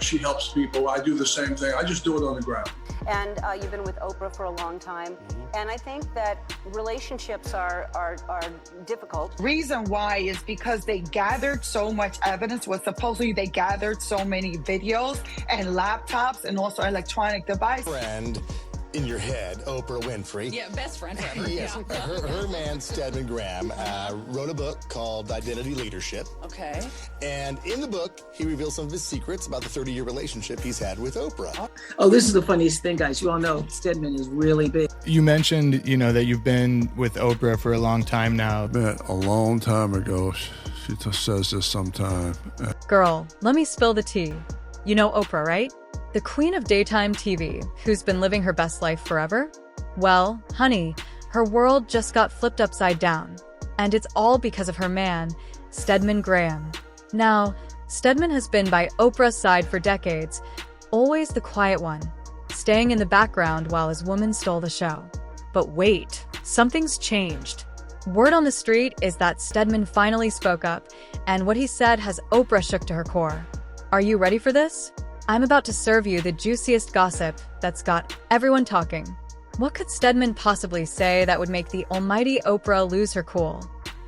she helps people. I do the same thing. I just do it on the ground. And you've been with Oprah for a long time. And I think that relationships are difficult. Reason why is because they gathered so much evidence. Was supposedly they gathered so many videos and laptops and also electronic devices. Friend in your head, Oprah Winfrey. Yeah, best friend forever. Yes. Yeah. Her man, Stedman Graham, wrote a book called Identity Leadership. Okay. And in the book, he reveals some of his secrets about the 30-year relationship he's had with Oprah. Oh, this is the funniest thing, guys. You all know Stedman is really big. You mentioned, that you've been with Oprah for a long time now. Man, a long time ago, she just says this sometime. Girl, let me spill the tea. You know Oprah, right? The queen of daytime TV, who's been living her best life forever? Well, honey, her world just got flipped upside down. And it's all because of her man, Stedman Graham. Now, Stedman has been by Oprah's side for decades, always the quiet one, staying in the background while his woman stole the show. But wait, something's changed. Word on the street is that Stedman finally spoke up, and what he said has Oprah shook to her core. Are you ready for this? I'm about to serve you the juiciest gossip that's got everyone talking. What could Stedman possibly say that would make the almighty Oprah lose her cool?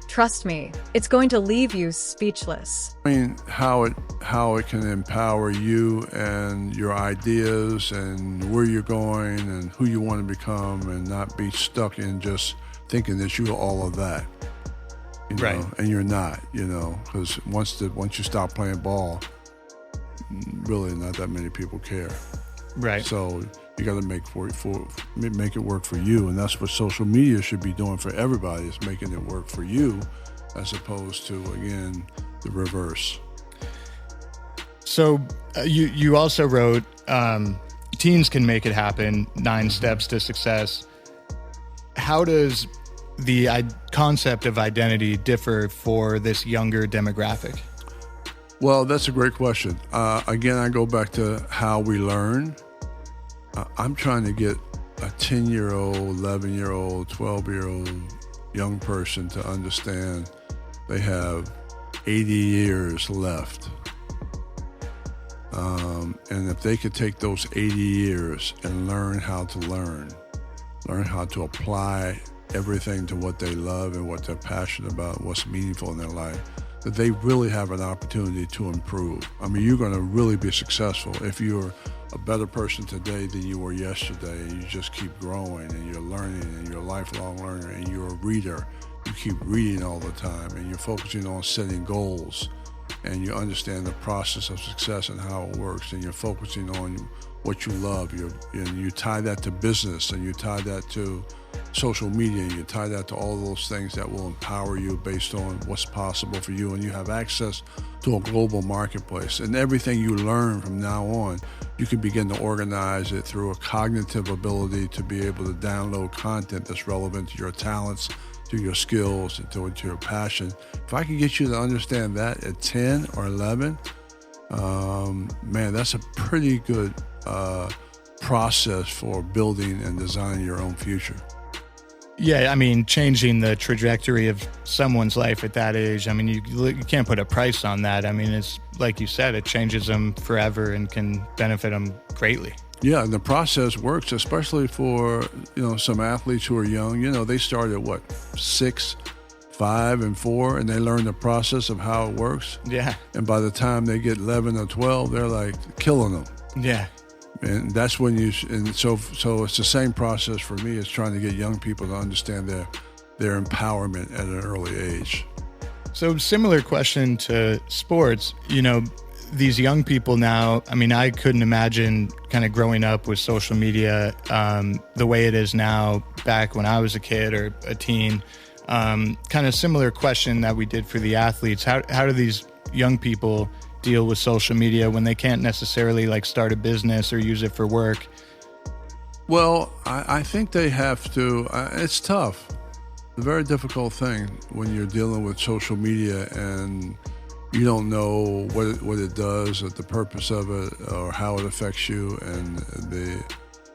Trust me, it's going to leave you speechless. I mean, how it can empower you and your ideas and where you're going and who you want to become, and not be stuck in just thinking that you're all of that. Right. And you're not, because once you stop playing ball, really not that many people care. Right. So you got to make it work for you, and that's what social media should be doing for everybody, is making it work for you, as opposed to, again, the reverse. So you also wrote Teens Can Make It Happen, 9 Steps to Success. How does the concept of identity differ for this younger demographic? Well, that's a great question. Again, I go back to how we learn. I'm trying to get a 10-year-old, 11-year-old, 12-year-old young person to understand they have 80 years left. And if they could take those 80 years and learn how to apply everything to what they love and what they're passionate about, what's meaningful in their life, that they really have an opportunity to improve. I mean, you're going to really be successful if you're a better person today than you were yesterday, and you just keep growing, and you're learning, and you're a lifelong learner, and you're a reader. You keep reading all the time, and you're focusing on setting goals, and you understand the process of success and how it works, and you're focusing on what you love. And you tie that to business, and you tie that to social media, and you tie that to all those things that will empower you based on what's possible for you, and you have access to a global marketplace. And everything you learn from now on, you can begin to organize it through a cognitive ability to be able to download content that's relevant to your talents, to your skills, and to your passion. If I can get you to understand that at 10 or 11, man, that's a pretty good process for building and designing your own future. Yeah, I mean, changing the trajectory of someone's life at that age, I mean, you can't put a price on that. I mean, it's like you said, it changes them forever and can benefit them greatly. Yeah, and the process works, especially for, some athletes who are young. They start at 6, 5, and 4, and they learn the process of how it works. Yeah. And by the time they get 11 or 12, they're like killing them. Yeah. And that's when so it's the same process for me. It's trying to get young people to understand their empowerment at an early age. So similar question to sports, these young people now, I mean, I couldn't imagine kind of growing up with social media the way it is now back when I was a kid or a teen. Kind of similar question that we did for the athletes. How do these young people deal with social media when they can't necessarily start a business or use it for work? Well, I think they have to. It's tough. It's a very difficult thing when you're dealing with social media and you don't know what it does, or the purpose of it, or how it affects you, and the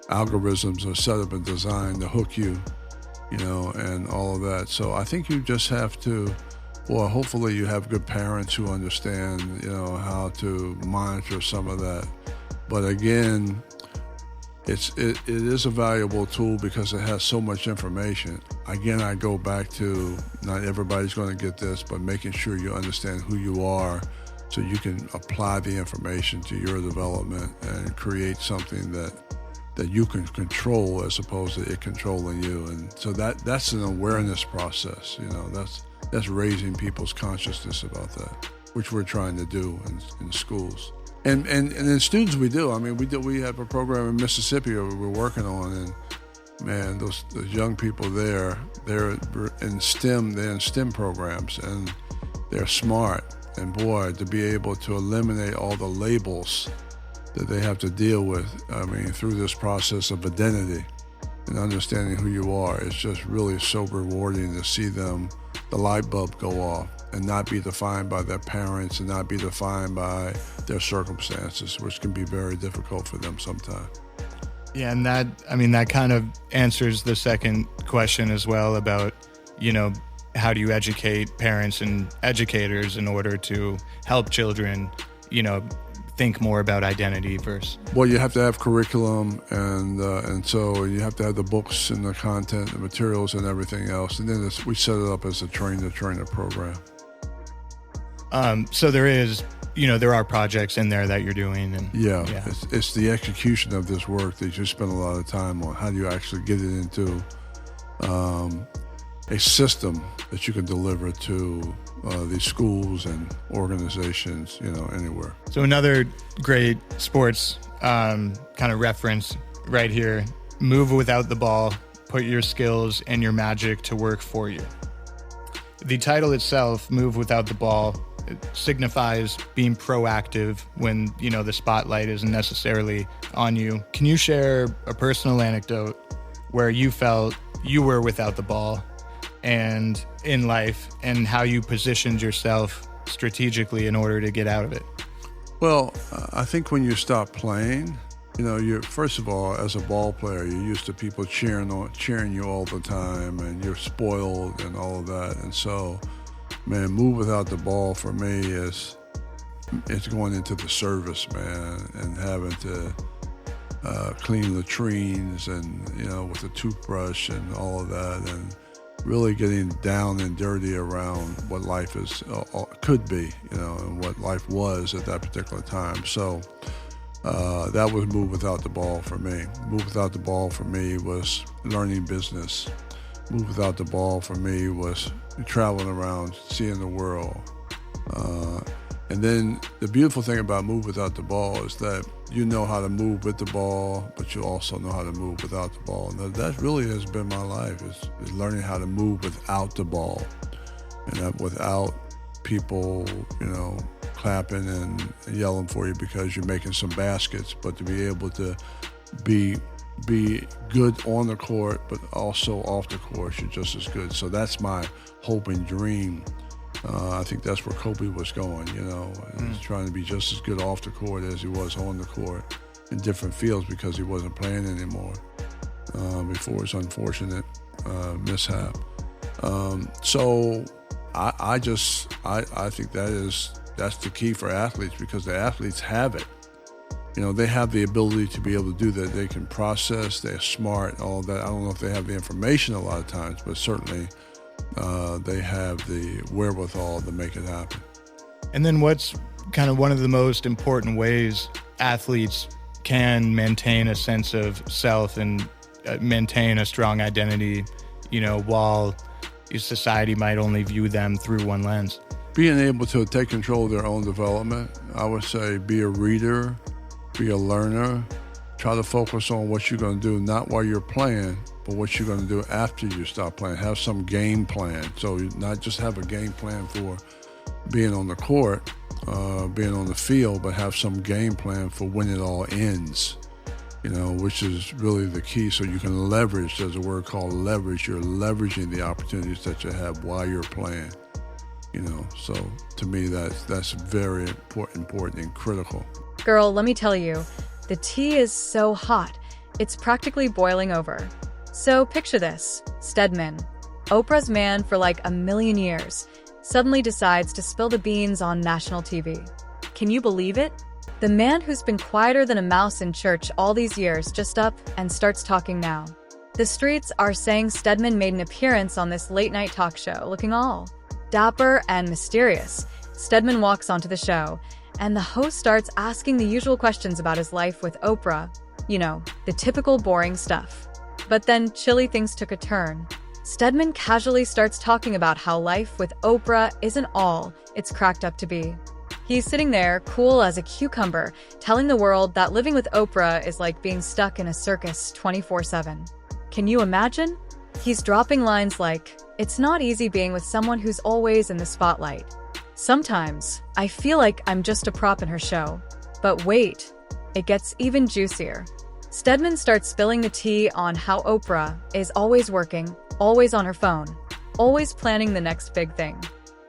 algorithms are set up and designed to hook you, and all of that. So I think you just have to boy, hopefully you have good parents who understand, how to monitor some of that. But again, it is a valuable tool because it has so much information. Again, I go back to not everybody's going to get this, but making sure you understand who you are so you can apply the information to your development and create something that you can control as opposed to it controlling you. And so that's an awareness process. That's raising people's consciousness about that, which we're trying to do in schools. And in students we do. I mean, we have a program in Mississippi that we're working on, and man, those young people they're in STEM programs, and they're smart. And boy, to be able to eliminate all the labels that they have to deal with, I mean, through this process of identity and understanding who you are, it's just really so rewarding to see them, the light bulb go off, and not be defined by their parents and not be defined by their circumstances, which can be very difficult for them sometimes. Yeah, and that kind of answers the second question as well about, how do you educate parents and educators in order to help children, think more about identity first? Well, you have to have curriculum, and so you have to have the books and the content, the materials, and everything else. And then we set it up as a train-the-trainer program. So there are projects in there that you're doing, and yeah. It's the execution of this work that you spend a lot of time on. How do you actually get it into a system that you can deliver to these schools and organizations, anywhere. So another great sports kind of reference right here: move without the ball, put your skills and your magic to work for you. The title itself, Move Without the Ball, it signifies being proactive when, the spotlight isn't necessarily on you. Can you share a personal anecdote where you felt you were without the ball and in life, and how you positioned yourself strategically in order to get out of it? Well, I think when you stop playing, you're, first of all, as a ball player, you're used to people cheering you all the time, and you're spoiled and all of that. And so, man, move without the ball for me is it's going into the service, man, and having to clean latrines and, with a toothbrush and all of that, and really getting down and dirty around what life could be, and what life was at that particular time. So that was move without the ball for me. Move without the ball for me was learning business. Move without the ball for me was traveling around, seeing the world. And then the beautiful thing about move without the ball is that you know how to move with the ball, but you also know how to move without the ball. And that really has been my life, is learning how to move without the ball, and that without people, clapping and yelling for you because you're making some baskets, but to be able to be good on the court, but also off the court, you're just as good. So that's my hope and dream. I think that's where Kobe was going, He's trying to be just as good off the court as he was on the court in different fields because he wasn't playing anymore before his unfortunate mishap. So I think that's the key for athletes, because the athletes have it. They have the ability to be able to do that. They can process, they're smart, all that. I don't know if they have the information a lot of times, but certainly they have the wherewithal to make it happen. And then what's kind of one of the most important ways athletes can maintain a sense of self and maintain a strong identity, while society might only view them through one lens? Being able to take control of their own development, I would say be a reader, be a learner, try to focus on what you're going to do, not while you're playing, but what you're going to do after you stop playing. Have some game plan. So not just have a game plan for being on the court, being on the field, but have some game plan for when it all ends, which is really the key. So you can leverage, there's a word called leverage. You're leveraging the opportunities that you have while you're playing, So to me, that's very important and critical. Girl, let me tell you, the tea is so hot, it's practically boiling over. So picture this: Stedman, Oprah's man for like a million years, suddenly decides to spill the beans on national TV. Can you believe it? The man who's been quieter than a mouse in church all these years just up and starts talking now. The streets are saying Stedman made an appearance on this late-night talk show, looking all dapper and mysterious. Stedman walks onto the show, and the host starts asking the usual questions about his life with Oprah. You know, the typical boring stuff. But then chilly things took a turn. Stedman casually starts talking about how life with Oprah isn't all it's cracked up to be. He's sitting there, cool as a cucumber, telling the world that living with Oprah is like being stuck in a circus 24/7. Can you imagine? He's dropping lines like, "It's not easy being with someone who's always in the spotlight. Sometimes, I feel like I'm just a prop in her show." But wait, it gets even juicier. Stedman starts spilling the tea on how Oprah is always working, always on her phone, always planning the next big thing.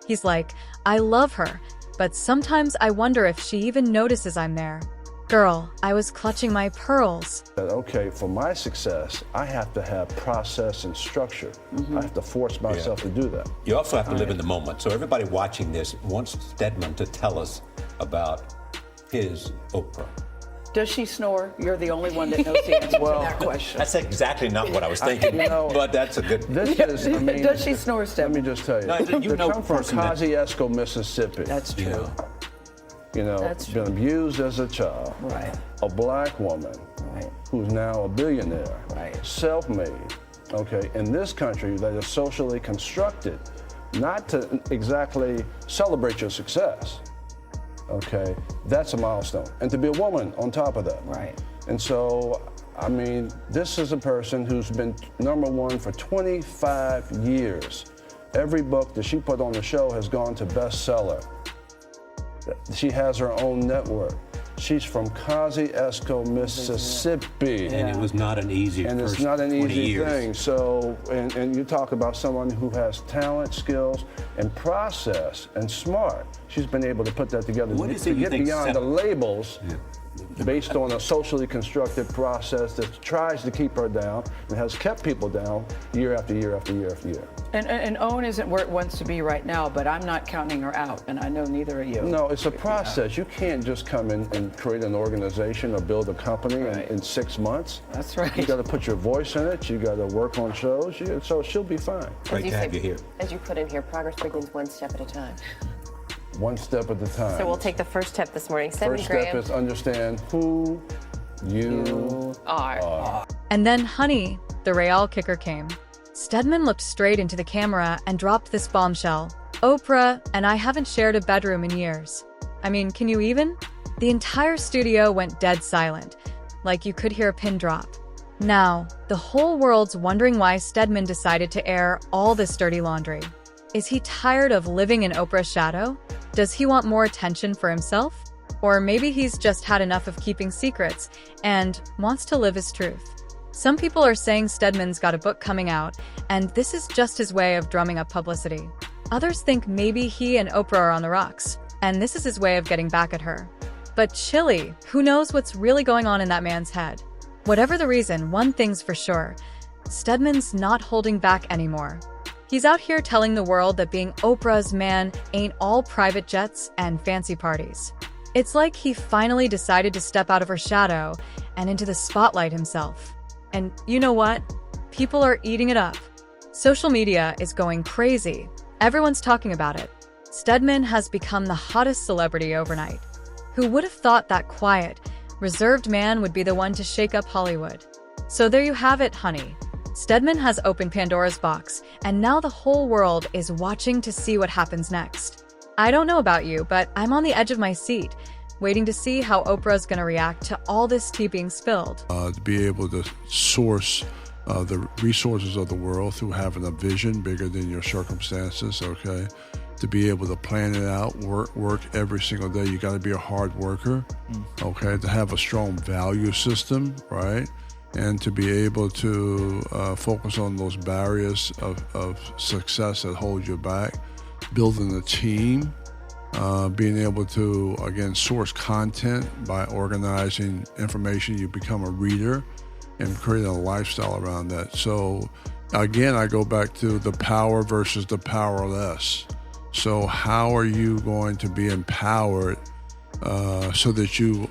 He's like, "I love her, but sometimes I wonder if she even notices I'm there. Girl, I was clutching my pearls." Okay, for my success, I have to have process and structure. I have to force myself to do that. You also have to live in the moment. So everybody watching this wants Stedman to tell us about his Oprah. Does she snore? You're the only one that knows the answer to that question. That's exactly not what I was thinking, but that's a good... Does she snore, Stedman? Let me just tell you. No, you know come from person that- Kosciuszko, Mississippi. That's true. You know, That's been abused as a child. Right. A black woman who's now a billionaire. Right. Self-made. Okay, in this country that is socially constructed, not to exactly celebrate your success. Okay, that's a milestone. And to be a woman on top of that. Right. And so, I mean, this is a person who's been #1 for 25 years. Every book that she put on the show has gone to bestseller. She has her own network. She's from Kosciuszko, Mississippi. And it was not an easy And it's first not an 20 easy years. thing. So, and you talk about someone who has talent, skills, and process, and smart. She's been able to put that together What is it to you get think beyond the labels based on a socially constructed process that tries to keep her down and has kept people down year after year after year after year. And OWN isn't where it wants to be right now, but I'm not counting her out, and I know neither are you. No, it's a process. You can't just come in and create an organization or build a company in 6 months. That's right. You got to put your voice in it. You got to work on shows. So she'll be fine. Great to have you here. As you put in here, progress begins one step at a time. One step at a time. So we'll take the first step this morning. Stedman First Graham. step is understand who you are. And then, honey, the Real kicker came. Stedman looked straight into the camera and dropped this bombshell. "Oprah and I haven't shared a bedroom in years." I mean, can you even? The entire studio went dead silent, like you could hear a pin drop. Now, the whole world's wondering why Stedman decided to air all this dirty laundry. Is he tired of living in Oprah's shadow? Does he want more attention for himself? Or maybe he's just had enough of keeping secrets and wants to live his truth. Some people are saying Stedman's got a book coming out, and this is just his way of drumming up publicity. Others think maybe he and Oprah are on the rocks, and this is his way of getting back at her. But chilly, who knows what's really going on in that man's head? Whatever the reason, one thing's for sure. Stedman's not holding back anymore. He's out here telling the world that being Oprah's man ain't all private jets and fancy parties. It's like he finally decided to step out of her shadow and into the spotlight himself. And you know what? People are eating it up. Social media is going crazy. Everyone's talking about it. Stedman has become the hottest celebrity overnight. Who would have thought that quiet, reserved man would be the one to shake up Hollywood? So there you have it, honey. Stedman has opened Pandora's box, and now the whole world is watching to see what happens next. I don't know about you, but I'm on the edge of my seat, waiting to see how Oprah's gonna react to all this tea being spilled. To be able to source the resources of the world through having a vision bigger than your circumstances, okay? To be able to plan it out, work every single day. You got to be a hard worker, okay? To have a strong value system, right? And to be able to focus on those barriers of success that hold you back, building a team, being able to, again, source content by organizing information. You become a reader and create a lifestyle around that. So again, I go back to the power versus the powerless. So how are you going to be empowered so that you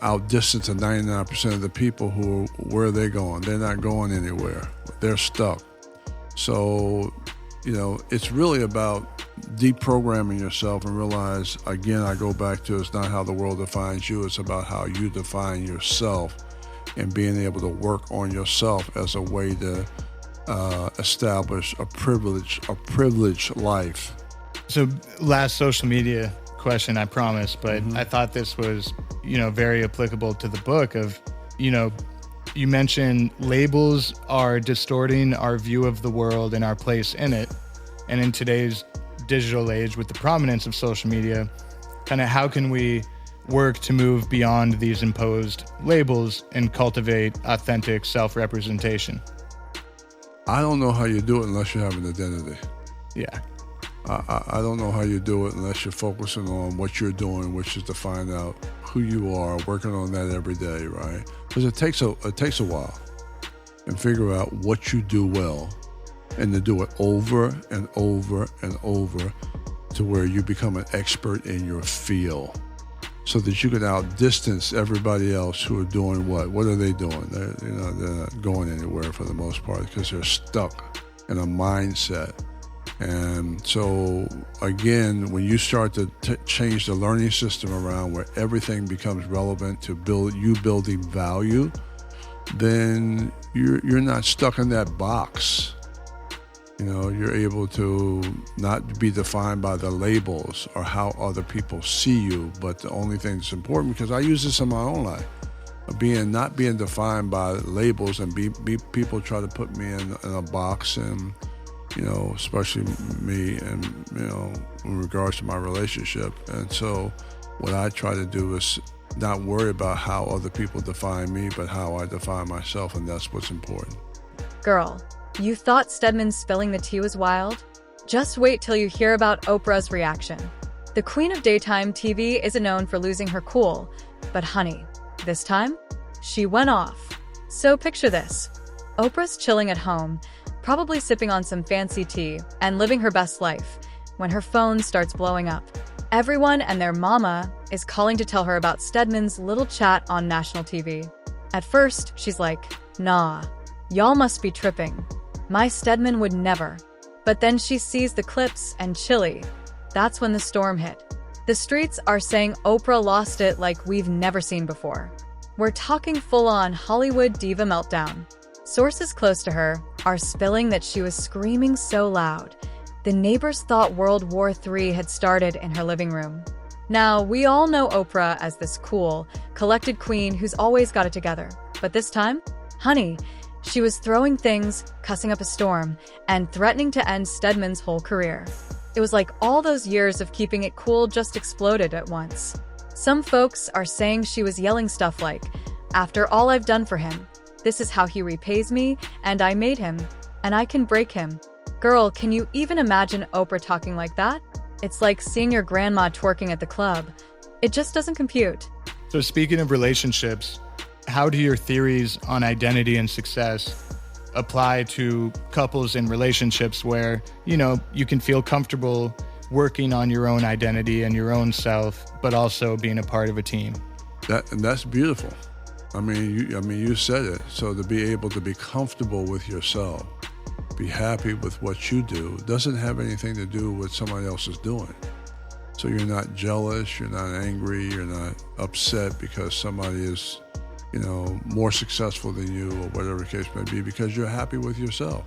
outdistance the 99% of the people where are they going? They're not going anywhere. They're stuck. So, it's really about deprogramming yourself and realize, again, I go back to, it's not how the world defines you, it's about how you define yourself and being able to work on yourself as a way to establish a privileged life. So last social media question, I promise, but I thought this was, very applicable to the book of, you mentioned labels are distorting our view of the world and our place in it. And in today's digital age with the prominence of social media, kind of how can we work to move beyond these imposed labels and cultivate authentic self-representation? I don't know how you do it unless you have an identity. Yeah. I don't know how you do it unless you're focusing on what you're doing, which is to find out who you are, working on that every day, right? Because it takes a while, and figure out what you do well, and to do it over and over and over to where you become an expert in your field, so that you can outdistance everybody else who are doing what? What are they doing? They're not going anywhere for the most part because they're stuck in a mindset. And so, again, when you start to change the learning system around where everything becomes relevant to building value, then you're not stuck in that box. You're able to not be defined by the labels or how other people see you, but the only thing that's important, because I use this in my own life, not being defined by labels, and people try to put me in a box, and especially me, and in regards to my relationship. And so what I try to do is not worry about how other people define me, but how I define myself, and that's what's important. Girl, you thought Stedman spilling the tea was wild? Just wait till you hear about Oprah's reaction. The queen of daytime TV isn't known for losing her cool, but honey, this time, she went off. So picture this. Oprah's chilling at home, probably sipping on some fancy tea and living her best life, when her phone starts blowing up. Everyone and their mama is calling to tell her about Stedman's little chat on national TV. At first, she's like, nah, y'all must be tripping. My Stedman would never. But then she sees the clips and chilly. That's when the storm hit. The streets are saying Oprah lost it like we've never seen before. We're talking full-on Hollywood diva meltdown. Sources close to her are spilling that she was screaming so loud, the neighbors thought World War III had started in her living room. Now, we all know Oprah as this cool, collected queen who's always got it together. But this time, honey, she was throwing things, cussing up a storm, and threatening to end Stedman's whole career. It was like all those years of keeping it cool just exploded at once. Some folks are saying she was yelling stuff like, "After all I've done for him, this is how he repays me, and I made him, and I can break him." Girl, can you even imagine Oprah talking like that? It's like seeing your grandma twerking at the club. It just doesn't compute. So speaking of relationships, how do your theories on identity and success apply to couples in relationships where, you can feel comfortable working on your own identity and your own self, but also being a part of a team? That's beautiful. You said it. So to be able to be comfortable with yourself, be happy with what you do, doesn't have anything to do with somebody else is doing. So you're not jealous, you're not angry, you're not upset because somebody is, more successful than you, or whatever the case may be, because you're happy with yourself.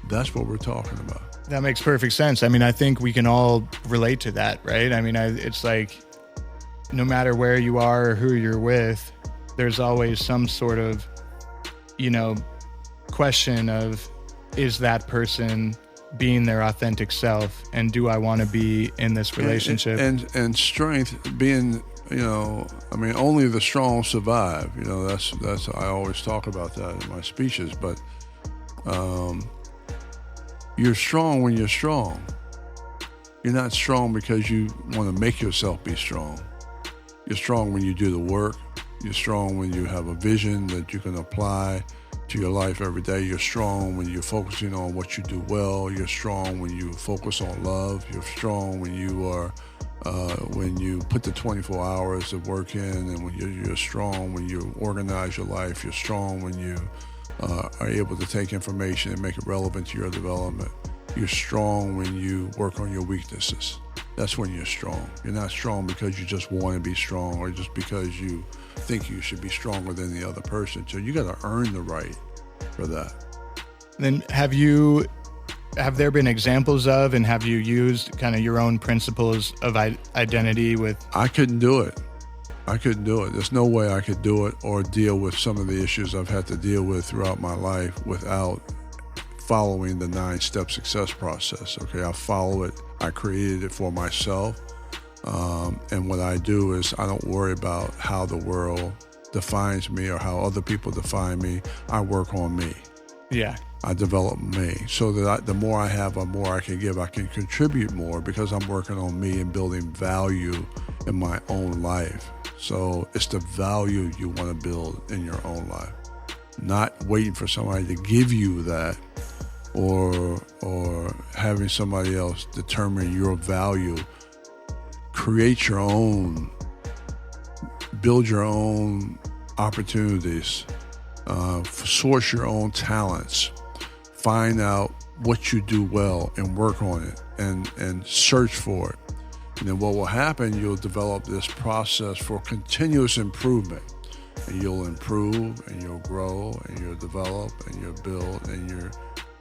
That's what we're talking about. That makes perfect sense. I think we can all relate to that, right? It's like, no matter where you are or who you're with, there's always some sort of, question of, is that person being their authentic self, and do I want to be in this relationship? And strength being, only the strong survive. That's I always talk about that in my speeches. But you're strong when you're strong. You're not strong because you want to make yourself be strong. You're strong when you do the work. You're strong when you have a vision that you can apply to your life every day. You're strong when you're focusing on what you do well. You're strong when you focus on love. You're strong when you are when you put the 24 hours of work in, and when you're strong when you organize your life. You're strong when you are able to take information and make it relevant to your development. You're strong when you work on your weaknesses. That's when you're strong. You're not strong because you just want to be strong or just because you think you should be stronger than the other person. So you got to earn the right for that. Then have there been examples of, and have you used kind of your own principles of identity with? I couldn't do it. There's no way I could do it or deal with some of the issues I've had to deal with throughout my life without following the 9-step success process. Okay, I follow it. I created it for myself. And what I do is I don't worry about how the world defines me or how other people define me. I work on me. Yeah. I develop me so that the more I have, the more I can give. I can contribute more because I'm working on me and building value in my own life. So it's the value you want to build in your own life, not waiting for somebody to give you that or having somebody else determine your value. Create your own, build your own opportunities, source your own talents, find out what you do well and work on it and search for it. And then what will happen, you'll develop this process for continuous improvement. And you'll improve and you'll grow and you'll develop and you'll build and you're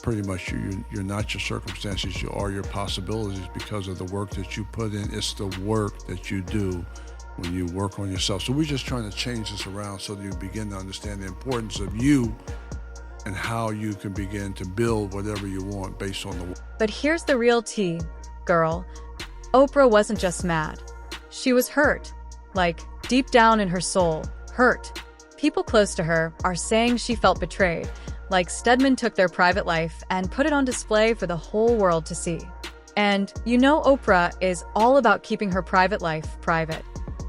pretty much, you're not your circumstances, you are your possibilities because of the work that you put in. It's the work that you do when you work on yourself. So we're just trying to change this around so that you begin to understand the importance of you and how you can begin to build whatever you want based on the. But here's the real tea, girl. Oprah wasn't just mad. She was hurt. Like, deep down in her soul, hurt. People close to her are saying she felt betrayed, like Stedman took their private life and put it on display for the whole world to see. And you know Oprah is all about keeping her private life private.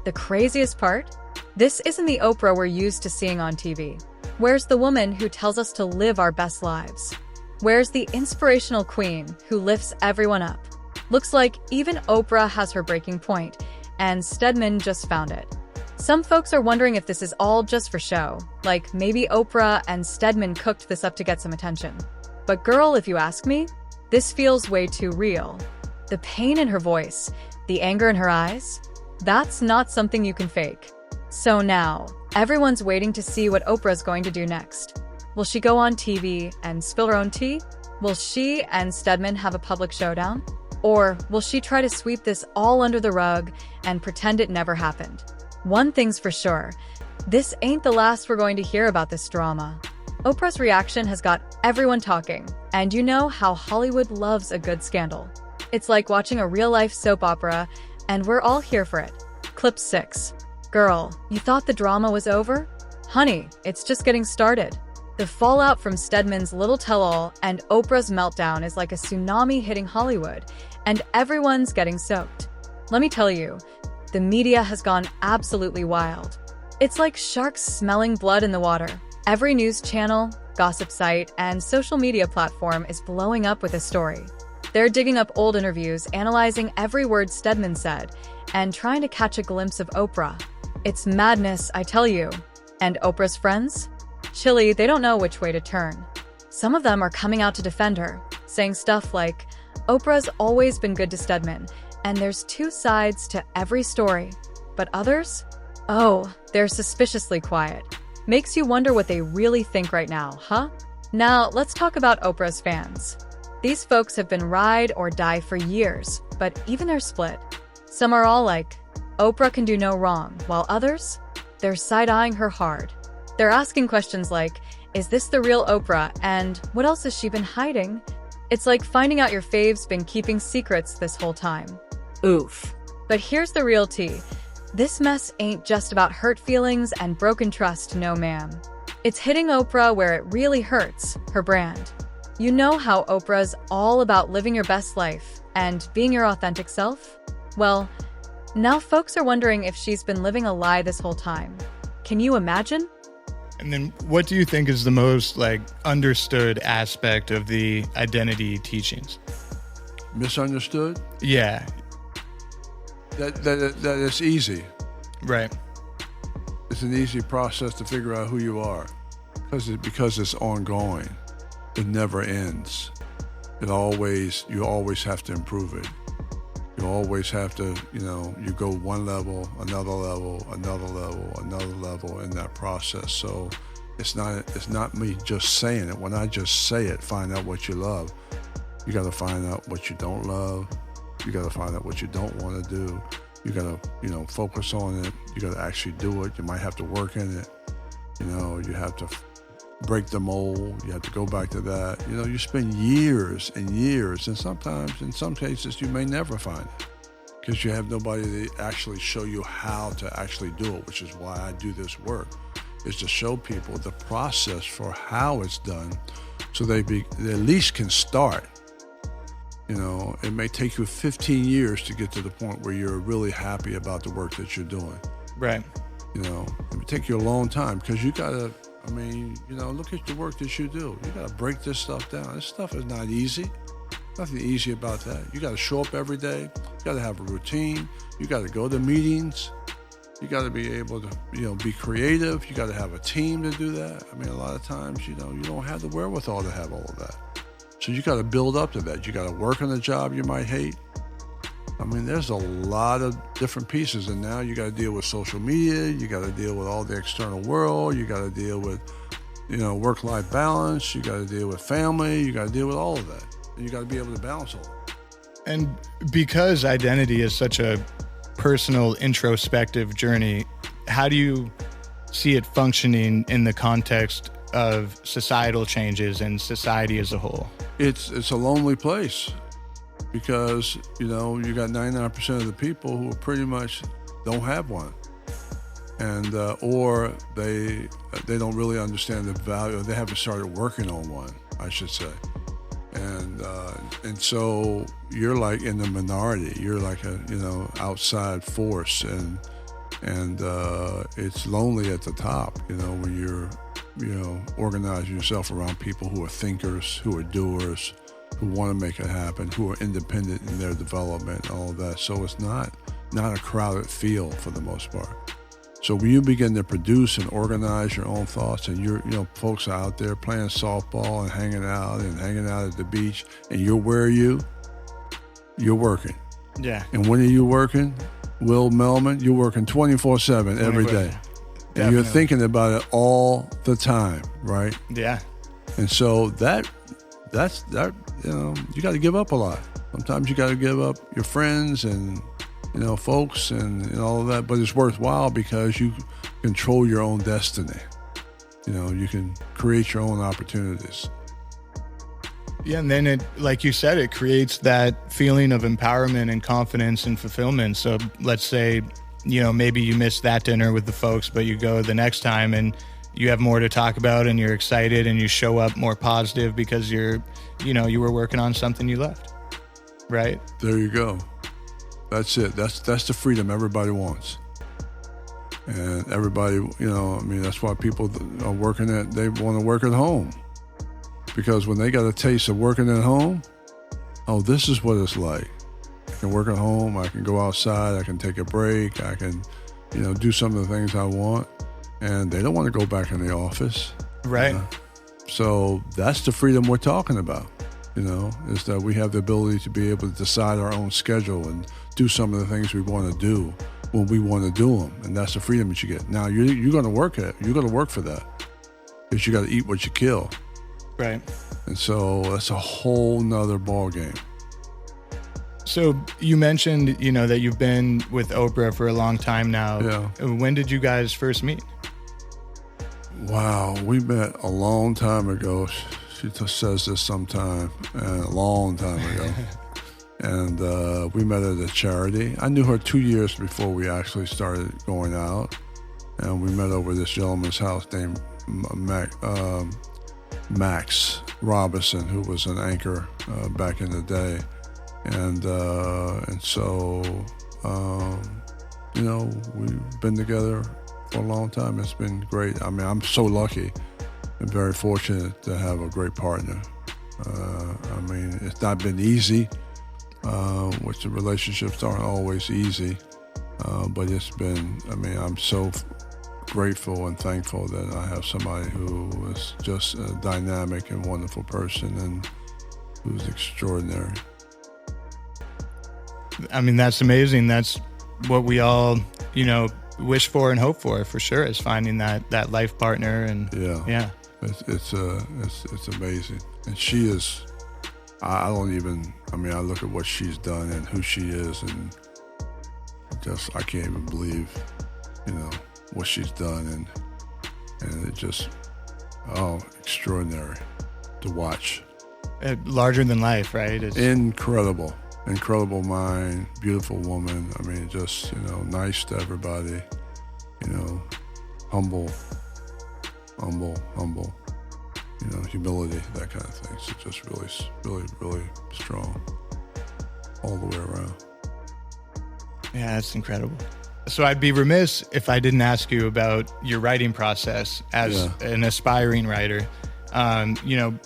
The craziest part? This isn't the Oprah we're used to seeing on TV. Where's the woman who tells us to live our best lives? Where's the inspirational queen who lifts everyone up? Looks like even Oprah has her breaking point, and Stedman just found it. Some folks are wondering if this is all just for show, like maybe Oprah and Stedman cooked this up to get some attention. But girl, if you ask me, this feels way too real. The pain in her voice, the anger in her eyes, that's not something you can fake. So now, everyone's waiting to see what Oprah's going to do next. Will she go on TV and spill her own tea? Will she and Stedman have a public showdown? Or will she try to sweep this all under the rug and pretend it never happened? One thing's for sure, this ain't the last we're going to hear about this drama. Oprah's reaction has got everyone talking, and you know how Hollywood loves a good scandal. It's like watching a real-life soap opera, and we're all here for it. Clip 6. Girl, you thought the drama was over? Honey, it's just getting started. The fallout from Stedman's little tell-all and Oprah's meltdown is like a tsunami hitting Hollywood, and everyone's getting soaked. Let me tell you, the media has gone absolutely wild. It's like sharks smelling blood in the water. Every news channel, gossip site, and social media platform is blowing up with a story. They're digging up old interviews, analyzing every word Stedman said, and trying to catch a glimpse of Oprah. It's madness, I tell you. And Oprah's friends? Chilly, they don't know which way to turn. Some of them are coming out to defend her, saying stuff like, Oprah's always been good to Stedman, and there's two sides to every story. But others? Oh, they're suspiciously quiet. Makes you wonder what they really think right now, huh? Now, let's talk about Oprah's fans. These folks have been ride or die for years, but even they're split. Some are all like, Oprah can do no wrong, while others? They're side-eyeing her hard. They're asking questions like, is this the real Oprah, and what else has she been hiding? It's like finding out your fave's been keeping secrets this whole time. Oof. But here's the real tea. This mess ain't just about hurt feelings and broken trust, no ma'am. It's hitting Oprah where it really hurts, her brand. You know how Oprah's all about living your best life and being your authentic self? Well, now folks are wondering if she's been living a lie this whole time. Can you imagine? And then what do you think is the most like understood aspect of the identity teachings? Misunderstood? Yeah. That it's easy. Right. It's an easy process to figure out who you are because it's ongoing. It never ends. You always have to improve it. You always have to, you go one level, another level, another level, another level in that process. So it's not me just saying it. When I just say it, find out what you love. You got to find out what you don't love. You got to find out what you don't want to do. You got to, focus on it. You got to actually do it. You might have to work in it. You have to break the mold. You have to go back to that. You spend years and years, and sometimes, in some cases, you may never find it because you have nobody to actually show you how to actually do it, which is why I do this work, is to show people the process for how it's done so they at least can start. It may take you 15 years to get to the point where you're really happy about the work that you're doing. Right. It may take you a long time because you got to, look at the work that you do. You got to break this stuff down. This stuff is not easy. Nothing easy about that. You got to show up every day. You got to have a routine. You got to go to meetings. You got to be able to, be creative. You got to have a team to do that. A lot of times, you don't have the wherewithal to have all of that. So you got to build up to that. You got to work on a job you might hate. There's a lot of different pieces, and now you got to deal with social media. You got to deal with all the external world. You got to deal with, work-life balance. You got to deal with family. You got to deal with all of that, and you got to be able to balance all of it. And because identity is such a personal, introspective journey, how do you see it functioning in the context of societal changes and society as a whole? It's a lonely place. Because, you got 99% of the people who pretty much don't have one. And, or they don't really understand the value, or they haven't started working on one, I should say. And so you're like in the minority. You're like a, outside force, and it's lonely at the top, when you're, organizing yourself around people who are thinkers, who are doers, who want to make it happen, who are independent in their development and all of that. So it's not a crowded field for the most part. So when you begin to produce and organize your own thoughts, and folks are out there playing softball and hanging out at the beach, and you're working. Yeah. And when are you working? Will Melman, you're working 24/7 every day. Definitely. And you're thinking about it all the time, right? Yeah. And so that's you got to give up a lot. Sometimes you got to give up your friends and folks and all of that, but it's worthwhile because you control your own destiny. You can create your own opportunities. Yeah, and then it, like you said, it creates that feeling of empowerment and confidence and fulfillment. So let's say, maybe you missed that dinner with the folks, but you go the next time and you have more to talk about and you're excited and you show up more positive because you were working on something you left. Right? There you go. That's it. That's the freedom everybody wants. And everybody, that's why people are they want to work at home. Because when they got a taste of working at home, this is what it's like. I can work at home, I can go outside, I can take a break, I can, do some of the things I want. And they don't want to go back in the office. Right. So that's the freedom we're talking about, is that we have the ability to be able to decide our own schedule and do some of the things we want to do when we want to do them. And that's the freedom that you get. Now, you're going to work at it. You're going to work for that because you got to eat what you kill. Right. And so that's a whole nother ball game. So you mentioned, that you've been with Oprah for a long time now. Yeah. When did you guys first meet? Wow, we met a long time ago. She says this sometime, a long time ago. And we met at a charity. I knew her 2 years before we actually started going out. And we met over this gentleman's house named Max Robinson, who was an anchor back in the day. And so, we've been together for a long time. It's been great. I mean, I'm so lucky and very fortunate to have a great partner. I mean, it's not been easy, which the relationships aren't always easy, but it's been, I mean, I'm so grateful and thankful that I have somebody who is just a dynamic and wonderful person and who's extraordinary. I mean, that's amazing. That's what we all, you know, wish for and hope for sure, is finding that life partner. And yeah. It's amazing. And she is, I look at what she's done and who she is, and just, I can't even believe, you know, what she's done, and it just, extraordinary to watch. Larger than life, right? It's Incredible mind, beautiful woman. I mean, just, you know, nice to everybody, you know, humble, you know, humility, that kind of thing. So just really strong all the way around. Yeah, that's incredible. So I'd be remiss if I didn't ask you about your writing process as an aspiring writer. You know,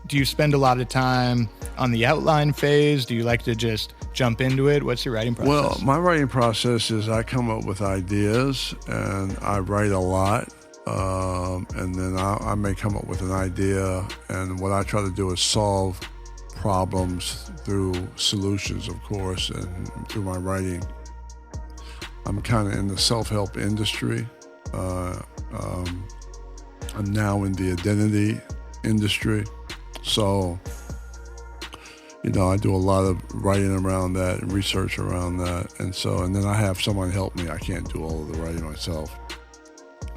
do you spend a lot of time on the outline phase? Do you like to just jump into it? What's your writing process? Well, my writing process is I come up with ideas and I write a lot. And then I may come up with an idea, and what I try to do is solve problems through solutions, of course, and through my writing. I'm kind of in the self-help industry. I'm now in the identity industry. So, you know, I do a lot of writing around that and research around that. And then I have someone help me. I can't do all of the writing myself.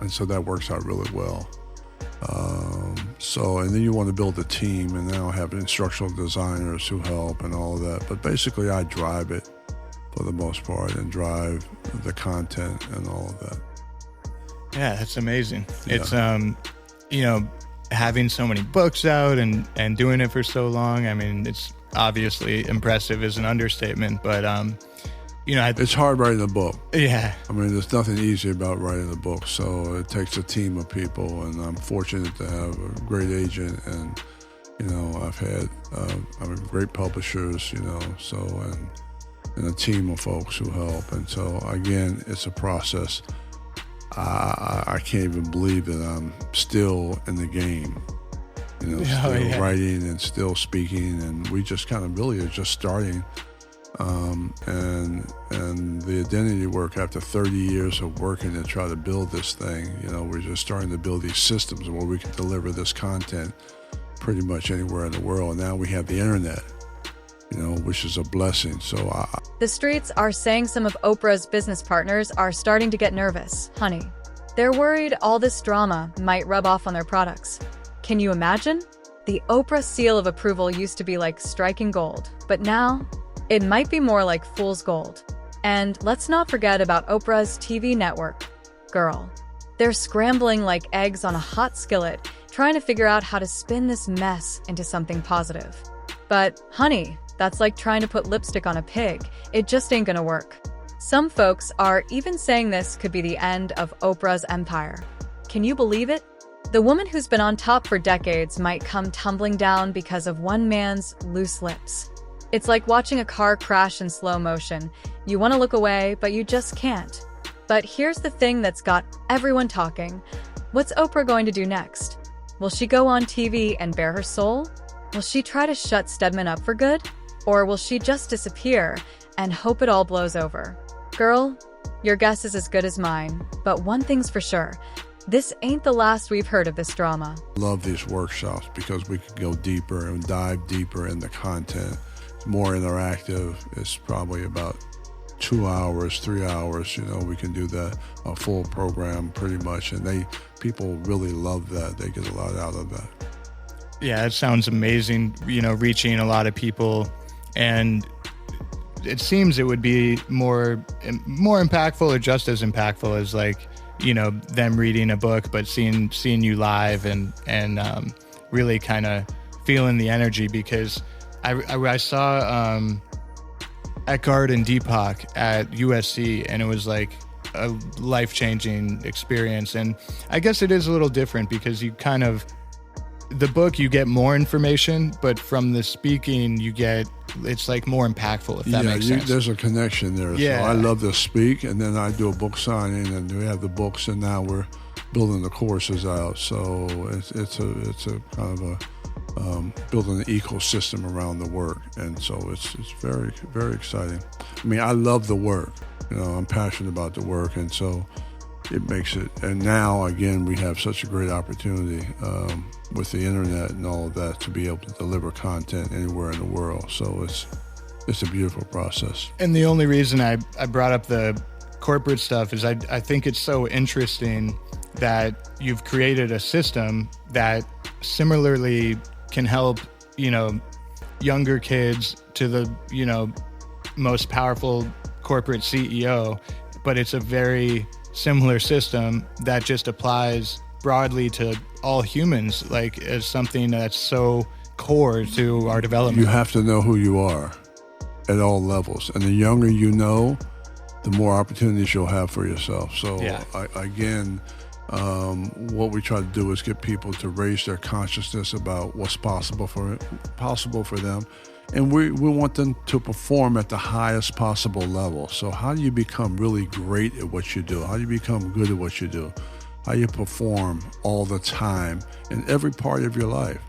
And so that works out really well. And then you want to build a team, and now I have instructional designers who help and all of that. But basically I drive it for the most part, and drive the content and all of that. Yeah, that's amazing. Yeah. It's, you know, having so many books out and doing it for so long. I mean, it's obviously impressive is an understatement, but, you know, it's hard writing a book. Yeah. I mean, there's nothing easy about writing a book. So it takes a team of people, and I'm fortunate to have a great agent, and, you know, I've had great publishers, you know, so, and a team of folks who help. And so, again, it's a process. I can't even believe that I'm still in the game, you know, still writing and still speaking, and we just kind of really are just starting. And the identity work, after 30 years of working to try to build this thing, you know, we're just starting to build these systems where we can deliver this content pretty much anywhere in the world. And now we have the internet, you know, which is a blessing. So the streets are saying some of Oprah's business partners are starting to get nervous, honey. They're worried all this drama might rub off on their products. Can you imagine? The Oprah seal of approval used to be like striking gold, but now it might be more like fool's gold. And let's not forget about Oprah's TV network. Girl, they're scrambling like eggs on a hot skillet, trying to figure out how to spin this mess into something positive. But honey, that's like trying to put lipstick on a pig. It just ain't gonna work. Some folks are even saying this could be the end of Oprah's empire. Can you believe it? The woman who's been on top for decades might come tumbling down because of one man's loose lips. It's like watching a car crash in slow motion. You want to look away, but you just can't. But here's the thing that's got everyone talking. What's Oprah going to do next? Will she go on TV and bare her soul? Will she try to shut Stedman up for good? Or will she just disappear and hope it all blows over? Girl, your guess is as good as mine. But one thing's for sure. This ain't the last we've heard of this drama. I love these workshops because we can go deeper and dive deeper in the content. More interactive. It's probably about 2 hours, 3 hours. You know, we can do that, a full program pretty much, and people really love that. They get a lot out of that. Yeah, it sounds amazing. You know, reaching a lot of people, and it seems it would be more impactful, or just as impactful as, like, you know, them reading a book, but seeing you live and really kind of feeling the energy, because I saw Eckhart and Deepak at USC, and it was like a life-changing experience. And I guess it is a little different because you kind of, the book, you get more information, but from the speaking, it's like more impactful, if that makes sense. There's a connection there. Yeah. So I love to speak, and then I do a book signing, and we have the books, and now we're building the courses out. So it's a kind of a building an ecosystem around the work, and so it's very, very exciting. I mean, I love the work. I'm passionate about the work, and so it makes it. And now, again, we have such a great opportunity with the internet and all of that to be able to deliver content anywhere in the world. So it's a beautiful process. And the only reason I brought up the corporate stuff is I think it's so interesting that you've created a system that similarly can help, younger kids to the, most powerful corporate CEO, but it's a very similar system that just applies broadly to all humans, like as something that's so core to our development. You have to know who you are at all levels. And the younger you know, the more opportunities you'll have for yourself. So again, what we try to do is get people to raise their consciousness about what's possible for them. And we want them to perform at the highest possible level. So how do you become really great at what you do? How do you become good at what you do? How you perform all the time in every part of your life,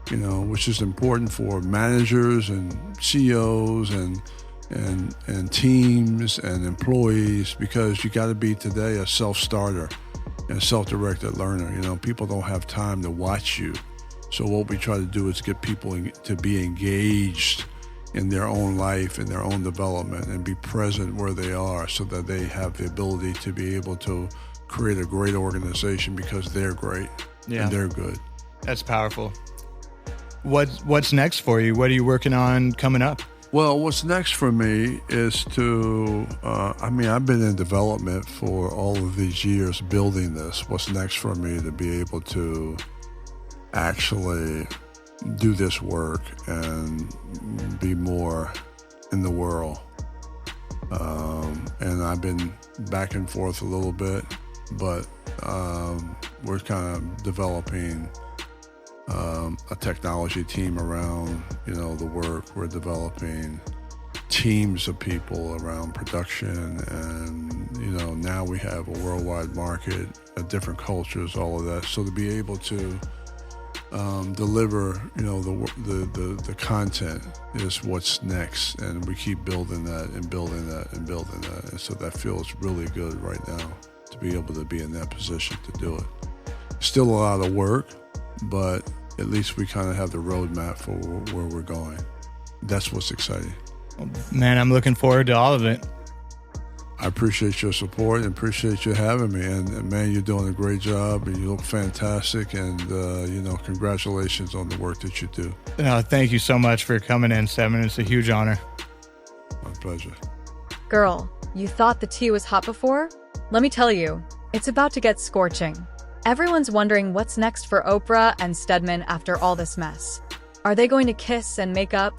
which is important for managers and CEOs and teams and employees, because you got to be today a self-starter and a self-directed learner. People don't have time to watch you. So what we try to do is get people to be engaged in their own life and their own development and be present where they are, so that they have the ability to be able to create a great organization because they're great and they're good. That's powerful. What's next for you? What are you working on coming up? Well, what's next for me is to, I've been in development for all of these years building this. What's next for me to be able to actually do this work and be more in the world. And I've been back and forth a little bit, but we're kind of developing a technology team around, the work. We're developing teams of people around production, and, now we have a worldwide market, different cultures, all of that. So to be able to deliver, the content is what's next, and we keep building that and building that and building that. And so that feels really good right now to be able to be in that position to do it. Still a lot of work, but at least we kind of have the roadmap for where we're going. That's what's exciting. Man, I'm looking forward to all of it. I appreciate your support and appreciate you having me. And man, you're doing a great job and you look fantastic. And, congratulations on the work that you do. Thank you so much for coming in, Stedman. It's a huge honor. My pleasure. Girl, you thought the tea was hot before? Let me tell you, it's about to get scorching. Everyone's wondering what's next for Oprah and Stedman after all this mess. Are they going to kiss and make up?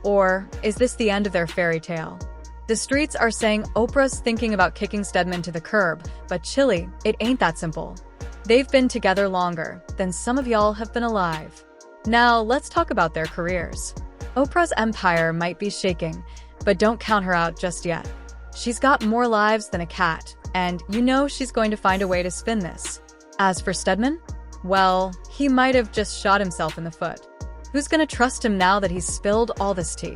Or is this the end of their fairy tale? The streets are saying Oprah's thinking about kicking Stedman to the curb, but chilly, it ain't that simple. They've been together longer than some of y'all have been alive. Now, let's talk about their careers. Oprah's empire might be shaking, but don't count her out just yet. She's got more lives than a cat, and she's going to find a way to spin this. As for Stedman, well, he might have just shot himself in the foot. Who's gonna trust him now that he's spilled all this tea?